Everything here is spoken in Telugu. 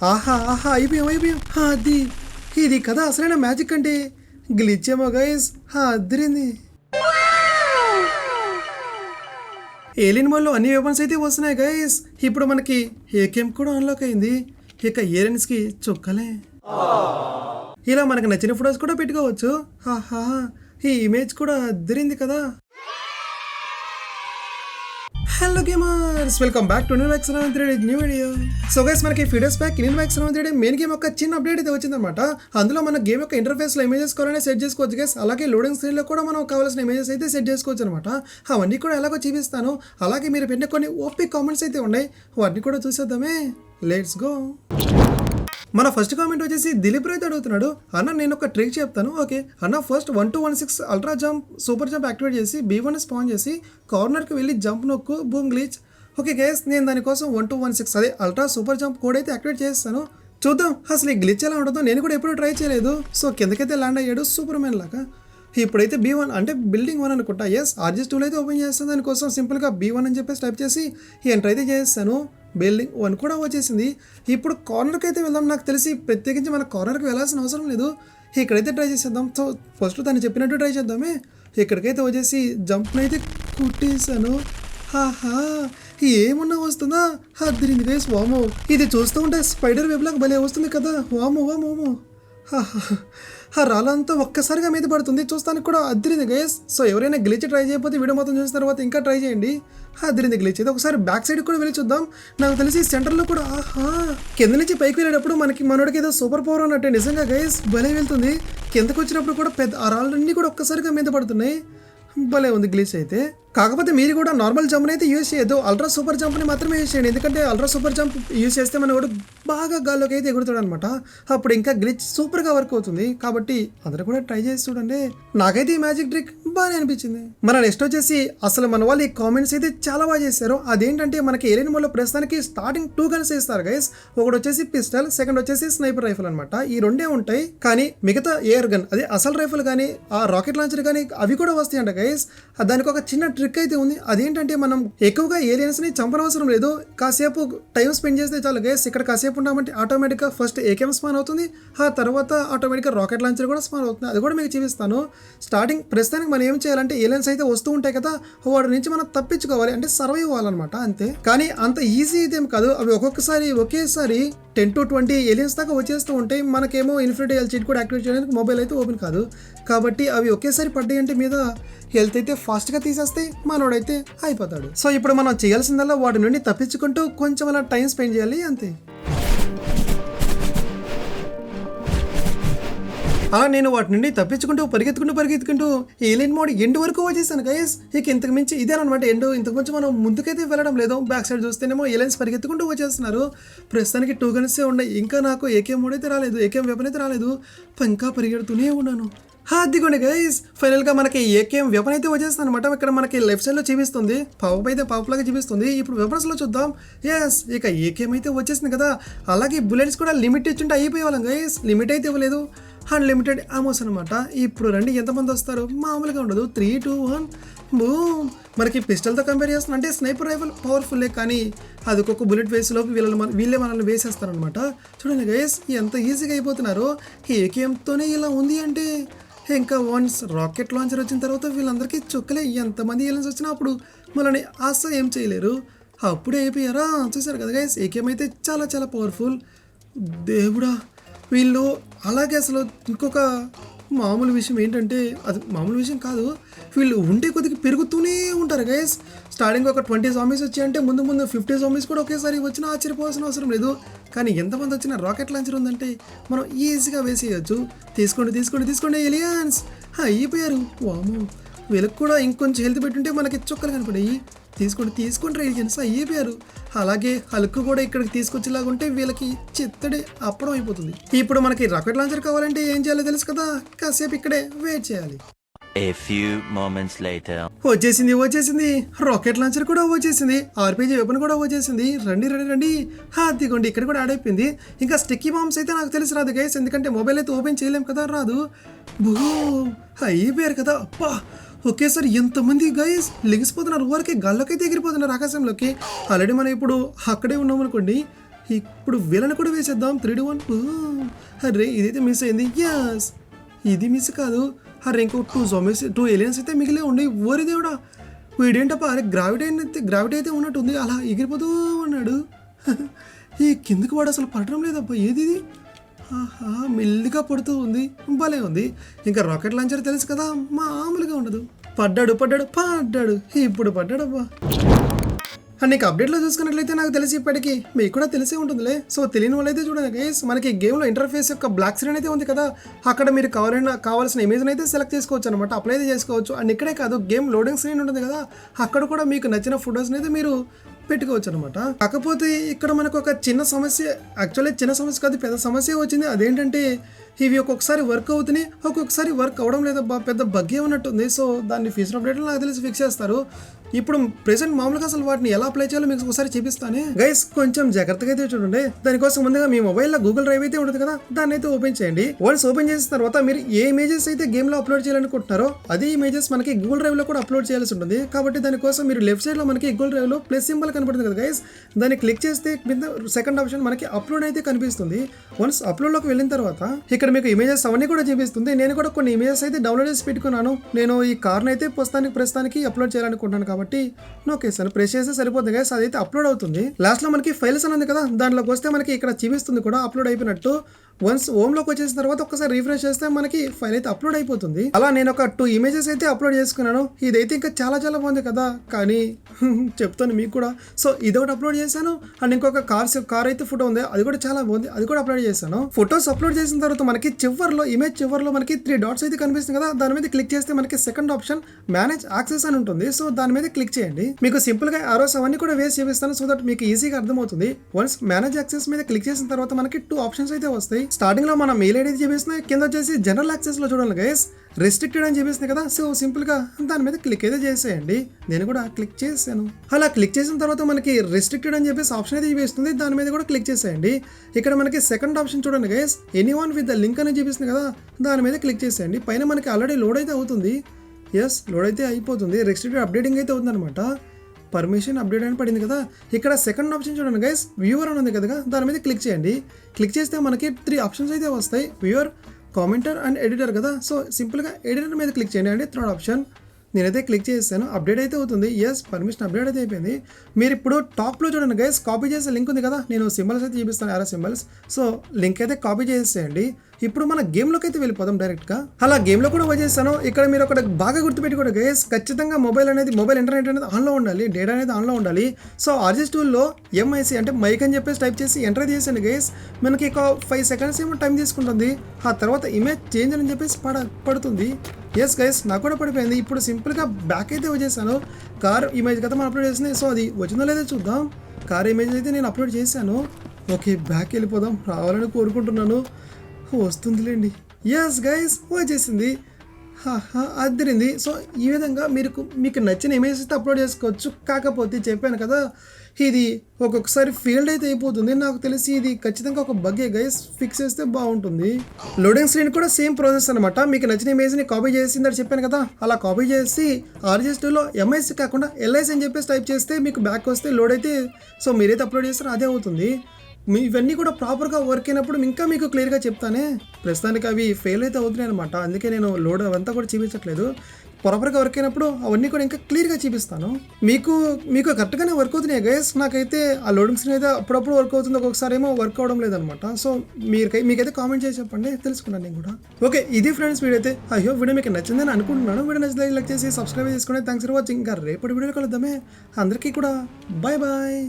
ఆహా ఆహా అయిపోయాం అది ఇది కదా అసలైన మ్యాజిక్ అంటే గ్లిచ్ ఏమో గైస్ అదిరింది. ఏలియన్ మోడ్లో అన్ని వెపన్స్ అయితే వస్తున్నాయి గైస్. ఇప్పుడు మనకి ఏకేఎం కూడా అన్లాక్ అయింది. ఇక ఏలియన్స్కి చుక్కలే. ఇలా మనకు నచ్చిన ఫొటోస్ కూడా పెట్టుకోవచ్చు. ఆహా ఈ ఇమేజ్ కూడా అదిరింది కదా. Hello gamers, welcome back to new max 73 new video. So guys, మనకి feeders back new max 73 main game ఒక చిన్న అప్డేట్ అయితే వచ్చిందనమాట. అందులో మన గేమ్ యొక్క ఇంటర్ఫేస్లో ఇమేజెస్ కావాలనే సెట్ చేసుకోవచ్చు గైస్. అలాగే లోడింగ్ స్క్రీన్లో కూడా మనం కావాల్సిన ఇమేజెస్ అయితే సెట్ చేసుకోవచ్చు అనమాట. అవన్నీ కూడా ఎలాగో చూపిస్తాను. అలాగే మీరు పెట్టిన కొన్ని ఓపీ కామెంట్స్ అయితే ఉన్నాయి, వాటిని కూడా చూసేద్దామే. Let's go. మన ఫస్ట్ కామెంట్ వచ్చేసి దిలీప్ రైతు అడుగుతున్నాడు, అన్న నేను ఒక ట్రిక్ చెప్తాను. ఓకే అన్న, first 1216 ultra jump super jump activate చేసి B1 స్పాన్ చేసి కార్నర్కి వెళ్ళి జంప్ నొక్కు, బూమ్ గ్లిచ్. ఓకే గైస్, నేను దానికోసం 1216 అదే అల్ట్రా సూపర్ జంప్ కోడ్ అయితే యాక్టివేట్ చేస్తాను. చూద్దాం అసలు ఈ గ్లిచ్ ఎలా ఉంటుందో. నేను కూడా ఎప్పుడూ ట్రై చేయలేదు. సో కిందకైతే ల్యాండ్ అయ్యాడు సూపర్ మ్యాన్ లాగా. ఇప్పుడైతే B1 అంటే బిల్డింగ్ 1 అనుకుంటా. ఎస్, RGS2 అయితే ఓపెన్ చేస్తాను. దానికోసం సింపుల్గా B1 అని చెప్పేసి టైప్ చేసి ఎంటర్ అయితే చేస్తాను. బిల్డింగ్ 1 కూడా వచ్చేసింది. ఇప్పుడు కార్నర్కి అయితే వెళ్దాం. నాకు తెలిసి ప్రత్యేకించి మన కార్నర్కి వెళ్ళాల్సిన అవసరం లేదు. ఇక్కడైతే ట్రై చేసేద్దాం. సో ఫస్ట్ తను చెప్పినట్టు ట్రై చేద్దామే. ఇక్కడికైతే వచ్చేసి జంప్ని అయితే కుట్టేసాను. హాహా, ఏమన్నా వస్తుందా? అద్దరింది గైస్. వామో, ఇది చూస్తూ ఉంటే స్పైడర్ వెబ్ లాగా భలే వస్తుంది కదా. వామో వామో వామో. ఆ రాళ్ళంతా ఒక్కసారిగా మీద పడుతుంది. చూస్తానికి కూడా అద్దరింది గైస్. సో ఎవరైనా గ్లిచ్ ట్రై చేయకపోతే వీడియో మొత్తం చూసిన తర్వాత ఇంకా ట్రై చేయండి. అద్దరింది గ్లిచ్ అయితే. ఒకసారి బ్యాక్ సైడ్ కూడా వెళ్ళి చూద్దాం. నాకు తెలిసి సెంటర్లో కూడా ఆహా, కింద నుంచి పైకి వెళ్ళేటప్పుడు మనోడికి ఏదో సూపర్ పవర్ ఉన్నట్టే. నిజంగా గైస్ భలే వెళ్తుంది. కిందకు వచ్చినప్పుడు కూడా పెద్ద ఆ రాళ్ళన్నీ కూడా ఒక్కసారిగా మీద పడుతున్నాయి. భలే ఉంది గ్లిచ్ అయితే. కాకపోతే మీరు కూడా నార్మల్ జంప్ని అయితే యూజ్ చేయొద్దు, అల్ట్రా సూపర్ జంప్ని మాత్రమే యూజ్ చేయండి. ఎందుకంటే అల్ట్రా సూపర్ జంప్ యూజ్ చేస్తే మన కూడా బాగా గాల్లోకి అయితే ఎగురుతాడు అనమాట. అప్పుడు ఇంకా గ్లిచ్ సూపర్గా వర్క్ అవుతుంది. కాబట్టి అందరూ కూడా ట్రై చేసి చూడండి. నాకైతే ఈ మ్యాజిక్ ట్రిక్ బాగానే అనిపించింది. మన నెక్స్ట్ వచ్చేసి అసలు మన వాళ్ళు ఈ కామెంట్స్ అయితే చాలా బాగా చేశారు. అదేంటంటే మనకి ఏలియన్ మోడ్లో ప్రస్తుతానికి స్టార్టింగ్ 2 గన్స్ ఇస్తారు గైస్. ఒకటి వచ్చేసి పిస్టల్, సెకండ్ వచ్చేసి స్నైపర్ రైఫిల్ అనమాట. ఈ రెండే ఉంటాయి. కానీ మిగతా ఎయిర్ గన్ అదే అసలు రైఫిల్ కానీ ఆ రాకెట్ లాంచర్ కానీ అవి కూడా వస్తాయంట గైస్. దానికి ఒక చిన్న ట్రిక్ అయితే ఉంది. అదేంటంటే మనం ఎక్కువగా ఏలియన్స్ ని చంపనవసరం లేదు. కాసేపు టైం స్పెండ్ చేస్తే చాలు గైస్. ఇక్కడ కాసేపు ఉన్నామంటే ఆటోమేటిక్గా ఫస్ట్ ఏకేఎం స్పాన్ అవుతుంది. ఆ తర్వాత ఆటోమేటిక్గా రాకెట్ లాంచర్ కూడా స్పాన్ అవుతుంది. అది కూడా మీకు చూపిస్తాను. స్టార్టింగ్ ప్రస్తుతానికి మనం ఏం చేయాలంటే ఏలియన్స్ అయితే వస్తూ ఉంటాయి కదా, వాటి నుంచి మనం తప్పించుకోవాలి, అంటే సర్వైవ్ అవ్వాలన్నమాట అంతే. కానీ అంత ఈజీ అయితే ఏం కాదు. అవి ఒకేసారి 10 to 20 ఏలియన్స్ దాకా వచ్చేస్తూ ఉంటాయి. మనకేమో ఇన్ఫినిటీ హెల్త్ చీట్ కూడా యాక్టివేట్ చేయడానికి మొబైల్ అయితే ఓపెన్ కాదు. కాబట్టి అవి ఒకేసారి పడ్డాయి అంటే మీద హెల్త్ అయితే ఫాస్ట్గా తీసేస్తే మనోడైతే అయిపోతాడు. సో ఇప్పుడు మనం చేయాల్సిందల్లా వాటి నుండి తప్పించుకుంటూ కొంచెం అలా టైం స్పెండ్ చేయాలి అంతే. అలా నేను వాటి నుండి తప్పించుకుంటూ పరిగెత్తుకుంటూ ఏలియన్ మోడ్ ఎండ్ వరకు వచ్చేసాను గైస్. ఇక ఇంతకు మించి ఇదేనమాట ఎండ్. ఇంతకు మించి మనం ముందుకైతే వెళ్ళడం లేదు. బ్యాక్ సైడ్ చూస్తేనేమో ఏలియన్స్ పరిగెత్తుకుంటూ వచ్చేస్తున్నారు. ప్రస్తుతానికి 2 గన్సే ఉన్నాయి. ఇంకా నాకు ఏకేఎం మోడ్ అయితే రాలేదు, ఏకేఎం వెపన్ అయితే రాలేదు. ఇంకా పరిగెడుతూనే ఉన్నాను. అదిగోండి గైస్, ఫైనల్గా మనకి ఏకేఎం వెపన్ అయితే వచ్చేస్తుంది అనమాట. ఇక్కడ మనకి లెఫ్ట్ సైడ్లో చూపిస్తుంది, పాప్ అయితే పాప్ లాగా చూపిస్తుంది. ఇప్పుడు వెపన్స్లో చూద్దాం. ఎస్, ఇక ఏకేఎం అయితే వచ్చేసింది కదా. అలాగే బుల్లెట్స్ కూడా లిమిట్ ఇచ్చుంటే అయిపోయేవాళ్ళం గైస్. లిమిట్ అయితే ఇవ్వలేదు, అన్లిమిటెడ్ అమోస్ అనమాట. ఇప్పుడు రండి ఎంతమంది వస్తారు, మామూలుగా ఉండదు. 3, 2, 1 బూమ్. మనకి పిస్టల్తో కంపేర్ చేస్తున్నా అంటే స్నైపర్ రైఫిల్ పవర్ఫుల్లే, కానీ అది ఒక్కొక్క బుల్లెట్ వేసేలోపు వీళ్ళే మనల్ని వేసేస్తారనమాట. చూడండి గైస్ ఎంత ఈజీగా అయిపోతున్నారు. ఏకేఎంతోనే ఇలా ఉంది అంటే ఇంకా వన్స్ రాకెట్ లాంచర్ వచ్చిన తర్వాత వీళ్ళందరికీ చుక్కలే. ఎంతమంది ఏలియన్స్ వచ్చినా అప్పుడు మనల్ని ఏం చేయలేరు. అప్పుడే అయిపోయారా. చూసారు కదా గైస్, ఏకేఎం అయితే చాలా చాలా పవర్ఫుల్. దేవుడా, వీళ్ళు అలాగే అసలు ఇంకొక మామూలు విషయం ఏంటంటే, అది మామూలు విషయం కాదు, వీళ్ళు ఉండే కొద్దిగా పెరుగుతూనే ఉంటారు గైస్. స్టార్టింగ్ ఒక 20 జాంబీస్ వచ్చాయంటే ముందు 50 జాంబీస్ కూడా ఒకేసారి వచ్చినా ఆశ్చర్యపోవాల్సిన అవసరం లేదు. కానీ ఎంతమంది వచ్చినా రాకెట్ లాంచర్ ఉందంటే మనం ఈజీగా వేసేయచ్చు. తీసుకోండి ఏలియన్స్. అయిపోయారు. వామో, వీళ్ళకి కూడా ఇంకొంచెం హెల్త్ పెట్టుంటే మనకి చుక్కలు కనపడాయి. తీసుకోండి ఏలియన్స్. అయిపోయారు. అలాగే హల్క్ కూడా ఇక్కడికి తీసుకొచ్చేలాగా ఉంటే వీళ్ళకి చిత్తడి అప్పడం అయిపోతుంది. ఇప్పుడు మనకి రాకెట్ లాంచర్ కావాలంటే ఏం చేయాలో తెలుసు కదా, కాసేపు ఇక్కడే వెయిట్ చేయాలి. A few moments later. వచ్చేసింది రాకెట్ లాంచర్ కూడా వచ్చేసింది. ఆర్పీజీ వెపన్ కూడా వచ్చేసింది. రండి. అదిగోండి, ఇక్కడ కూడా యాడ్ అయిపోయింది. ఇంకా స్టిక్కీ బాంబ్స్ అయితే నాకు తెలిసి రాదు గైస్, ఎందుకంటే మొబైల్ అయితే ఓపెన్ చేయలేం కదా, రాదు. బూమ్, అయిపోయారు కదా. అప్పా, ఒకేసారి ఎంతమంది గైస్ లెగిసిపోతున్నారు. ఊరికే గాల్లోకైతే ఎగిరిపోతున్నారు ఆకాశంలోకి. ఆల్రెడీ మనం ఇప్పుడు అక్కడే ఉన్నాం అనుకోండి. ఇప్పుడు వీళ్ళని కూడా వేసేద్దాం 3, 2, 1. అరే ఇదైతే మిస్ అయింది. యస్, ఇది మిస్ కాదు. అరే ఇంకో 2 ఏలియన్స్ అయితే మిగిలే ఉండి. ఓరి దేవుడా, వీడేంటప్ప, అరే గ్రావిటీ అయితే ఉన్నట్టుంది, అలా ఎగిరిపోతూ ఉన్నాడు. ఈ కిందకి వాడు అసలు పడడం లేదబ్బా, ఏది ఇది? ఆహా, మెల్లిగా పడుతూ ఉంది, భలే ఉంది. ఇంకా రాకెట్ లాంచర్ తెలుసు కదా, మామూలుగా ఉండదు. పడ్డాడు, ఇప్పుడు పడ్డాడబ్బా. అండ్ నీకు అప్డేట్లో చూసుకున్నట్లయితే నాకు తెలిసి ఇప్పటికీ మీకు కూడా తెలిసే ఉంటుందిలే. సో తెలియని వాళ్ళైతే చూడండి గైస్, మనకి గేమ్లో ఇంటర్ఫేస్ యొక్క బ్లాక్ స్క్రీన్ అయితే ఉంది కదా, అక్కడ మీరు కావాల్సిన ఇమేజ్ని అయితే సెలెక్ట్ చేసుకోవచ్చు అనమాట, అప్లై అయితే చేసుకోవచ్చు. అండ్ ఇక్కడే కాదు, గేమ్ లోడింగ్ స్క్రీన్ ఉంటుంది కదా, అక్కడ కూడా మీకు నచ్చిన ఫొటోస్ని అయితే మీరు పెట్టుకోవచ్చు అనమాట. కాకపోతే ఇక్కడ మనకు ఒక చిన్న సమస్య, యాక్చువల్లీ చిన్న సమస్య కాదు, పెద్ద సమస్య వచ్చింది. అదేంటంటే ఇవి ఒక్కొక్కసారి వర్క్ అవుతున్నాయి, ఒక్కొక్కసారి వర్క్ అవడం లేదబ్బా, పెద్ద బగ్గే ఉన్నట్టుంది. సో దాన్ని ఫ్యూచర్ అప్డేట్లో నాకు తెలిసి ఫిక్స్ చేస్తారు. ఇప్పుడు ప్రెసెంట్ మామూలుగా అసలు వాటిని ఎలా అప్లై చేయాలో మీకు ఒకసారి చూపిస్తాను గైస్, కొంచెం జాగ్రత్తగా అయితే చూడండి. దానికోసం ముందుగా మీ మొబైల్లో గూగుల్ డ్రైవ్ అయితే ఉంటుంది కదా, దాన్ని అయితే ఓపెన్ చేయండి. వన్స్ ఓపెన్ చేసిన తర్వాత మీరు ఏ ఇమేజెస్ అయితే గేమ్లో అప్లోడ్ చేయాలనుకుంటున్నారో అదే ఇమేజెస్ మనకి గూగుల్ డ్రైవ్లో కూడా అప్లోడ్ చేయాల్సి ఉంటుంది. కాబట్టి దానికోసం మీరు లెఫ్ట్ సైడ్లో మనకి గూగుల్ డ్రైవ్లో ప్లస్ సింబల్ కనపడుతుంది కదా గైస్, దాన్ని క్లిక్ చేస్తే కింద సెకండ్ ఆప్షన్ మనకి అప్లోడ్ అయితే కనిపిస్తుంది. వన్స్ అప్లోడ్లోకి వెళ్ళిన తర్వాత ఇక్కడ మీకు ఇమేజెస్ అవన్నీ కూడా చూపిస్తుంది. నేను కూడా కొన్ని ఇమేజెస్ అయితే డౌన్లోడ్ చేసి పెట్టుకున్నాను. నేను ఈ కార్ని అయితే ప్రస్తుతానికి అప్లోడ్ చేయాలనుకుంటున్నాను కాబట్టి నొక్కేసాను, ప్రెస్ చేస్తే సరిపోతుంది గైస్, అదైతే అప్లోడ్ అవుతుంది. లాస్ట్ లో మనకి ఫైల్స్ అని ఉంది కదా, దాంట్లోకి వస్తే మనకి ఇక్కడ చూపిస్తుంది కూడా అప్లోడ్ అయిపోయినట్టు. వన్స్ హోమ్లోకి వచ్చేసిన తర్వాత ఒకసారి రిఫ్రెష్ చేస్తే మనకి ఫైల్ అయితే అప్లోడ్ అయిపోతుంది. అలా నేను ఒక 2 ఇమేజెస్ అయితే అప్లోడ్ చేసుకున్నాను. ఇదైతే ఇంకా చాలా బాగుంది కదా, కానీ చెప్తాను మీకు కూడా. సో ఇదొకటి అప్లోడ్ చేశాను. అండ్ ఇంకొక కార్ అయితే ఫోటో ఉంది, అది కూడా చాలా బాగుంది, అది కూడా అప్లోడ్ చేశాను. ఫొటోస్ అప్లోడ్ చేసిన తర్వాత మనకి ఇమేజ్ చివర్లో మనకి 3 డాట్స్ అయితే కనిపిస్తుంది కదా, దాని మీద క్లిక్ చేస్తే మనకి సెకండ్ ఆప్షన్ మేనేజ్ యాక్సెస్ అని ఉంటుంది. సో దాని మీద క్లిక్ చేయండి. మీకు సింపుల్ గా ఆరోస్ అవన్నీ కూడా వేసి చూపిస్తాను, సో దట్ మీకు ఈజీగా అర్థమవుతుంది. వన్స్ మేనేజ్ యాక్సెస్ మీద క్లిక్ చేసిన తర్వాత మనకి 2 ఆప్షన్స్ అయితే వస్తాయి. స్టార్టింగ్ లో మన మెయిల్ ఐడి చూపిస్తున్నాయి, కింద వచ్చేసి జనరల్ యాక్సెస్ లో చూడాలి గైస్ రెస్ట్రిక్టెడ్ అని చూపిస్తుంది కదా, సో సింపుల్ గా దాని మీద క్లిక్ అయితే చేసేయండి. నేను కూడా క్లిక్ చేశాను. అలా క్లిక్ చేసిన తర్వాత మనకి రెస్ట్రిక్టెడ్ అని చెప్పేసి ఆప్షన్ అయితే చూపిస్తుంది, దాని మీద కూడా క్లిక్ చేసేయండి. ఇక్కడ మనకి సెకండ్ ఆప్షన్ చూడండి guys, anyone with the link అని చూపిస్తుంది కదా, దాని మీద క్లిక్ చేసేయండి. పైన మనకి ఆల్రెడీ లోడ్ అయితే అవుతుంది. ఎస్, లోడ్ అయితే అయిపోతుంది. రెస్ట్రిక్టెడ్ అప్డేటింగ్ అయితే అవుతుంది అనమాట. పర్మిషన్ అప్డేట్ అని పడింది కదా, ఇక్కడ సెకండ్ ఆప్షన్ చూడండి గైస్, వ్యూవర్ అని ఉంది కదా, దాని మీద క్లిక్ చేయండి. క్లిక్ చేస్తే మనకి 3 ఆప్షన్స్ అయితే వస్తాయి, వ్యూవర్, కామెంటర్ అండ్ ఎడిటర్ కదా. సో సింపుల్గా ఎడిటర్ మీద క్లిక్ చేయండి అండి, థర్డ్ ఆప్షన్. నేనైతే క్లిక్ చేస్తాను, అప్డేట్ అయితే అవుతుంది. ఎస్, పర్మిషన్ అప్డేట్ అయితే అయిపోయింది. మీరు ఇప్పుడు టాప్లో చూడండి గైస్, కాపీ చేసే లింక్ ఉంది కదా, నేను సింబల్స్ అయితే చూపిస్తాను, యారో సింబల్స్. సో లింక్ అయితే కాపీ చేసేయండి. ఇప్పుడు మన గేమ్లోకి అయితే వెళ్ళిపోదాం డైరెక్ట్గా. అలా గేమ్లో కూడా వచ్చేస్తాను. ఇక్కడ మీరు ఒకటి బాగా గుర్తుపెట్టుకోండి గైస్, ఖచ్చితంగా మొబైల్ ఇంటర్నెట్ అనేది ఆన్లో ఉండాలి, డేటా అనేది ఆన్లో ఉండాలి. సో ఆర్జిఎస్ టూల్లో MIC అంటే మైక్ అని చెప్పేసి టైప్ చేసి ఎంటర్ చేసాను గైస్, మనకి ఒక 5 సెకండ్స్ ఏమో టైం తీసుకుంటుంది. ఆ తర్వాత ఇమేజ్ చేంజ్ అని చెప్పేసి పడుతుంది. ఎస్ గైస్, నాకు కూడా పడిపోయింది. ఇప్పుడు సింపుల్గా బ్యాక్ అయితే వచ్చేసాను. కార్ ఇమేజ్ కదా మనం అప్లోడ్ చేసింది, సో అది వచ్చిందో లేదో చూద్దాం. కార్ ఇమేజ్ అయితే నేను అప్లోడ్ చేశాను. ఓకే, బ్యాక్ వెళ్ళిపోదాం, రావాలని కోరుకుంటున్నాను. వస్తుందిలేండి. ఎస్ గైస్, వచ్చేసింది, అదిరింది. సో ఈ విధంగా మీకు నచ్చిన ఇమేజ్ అయితే అప్లోడ్ చేసుకోవచ్చు. కాకపోతే చెప్పాను కదా, ఇది ఒక్కొక్కసారి ఫెయిల్డ్ అయితే అయిపోతుంది. నాకు తెలిసి ఇది ఖచ్చితంగా ఒక బగ్గే గైస్, ఫిక్స్ చేస్తే బాగుంటుంది. లోడింగ్ స్క్రీన్ కూడా సేమ్ ప్రాసెస్ అనమాట. మీకు నచ్చిన ఇమేజ్ని కాపీ చేసిందని చెప్పాను కదా, అలా కాపీ చేసి ఆర్జిఎస్ టూలో MIC కాకుండా LIC అని చెప్పేసి టైప్ చేస్తే మీకు బ్యాక్ వస్తే లోడ్ అయితే, సో మీరైతే అప్లోడ్ చేస్తారో అదే అవుతుంది. ఇవన్నీ కూడా ప్రాపర్గా వర్క్ అయినప్పుడు ఇంకా మీకు క్లియర్గా చెప్తానే. ప్రస్తుతానికి అవి ఫెయిల్ అయితే అవుతున్నాయి అనమాట, అందుకే నేను లోడ్ అవంతా కూడా చూపించట్లేదు. ప్రాపర్గా వర్క్ అయినప్పుడు అవన్నీ కూడా ఇంకా క్లియర్గా చూపిస్తాను. మీకు కరెక్ట్గానే వర్క్ అవుతున్నాయి గైస్. నాకైతే ఆ లోడింగ్ స్క్రీన్ అయితే అప్పుడప్పుడు వర్క్ అవుతుంది, ఒక్కొక్కసారి ఏమో వర్క్ అవడం లేదనమాట. సో మీకైతే కామెంట్ చేసి చెప్పండి, తెలుసుకున్నాను నేను కూడా. ఓకే, ఇది ఫ్రెండ్స్ వీడియో అయితే. అయ్యో, వీడియో మీకు నచ్చిందని అనుకుంటున్నాను. వీడియో నచ్చితే లైక్ చేసి సబ్స్క్రైబ్ చేసుకోండి. Thanks for watching. ఇంకా రేపటి వీడియో కలుద్దామే. అందరికీ కూడా బాయ్ బాయ్.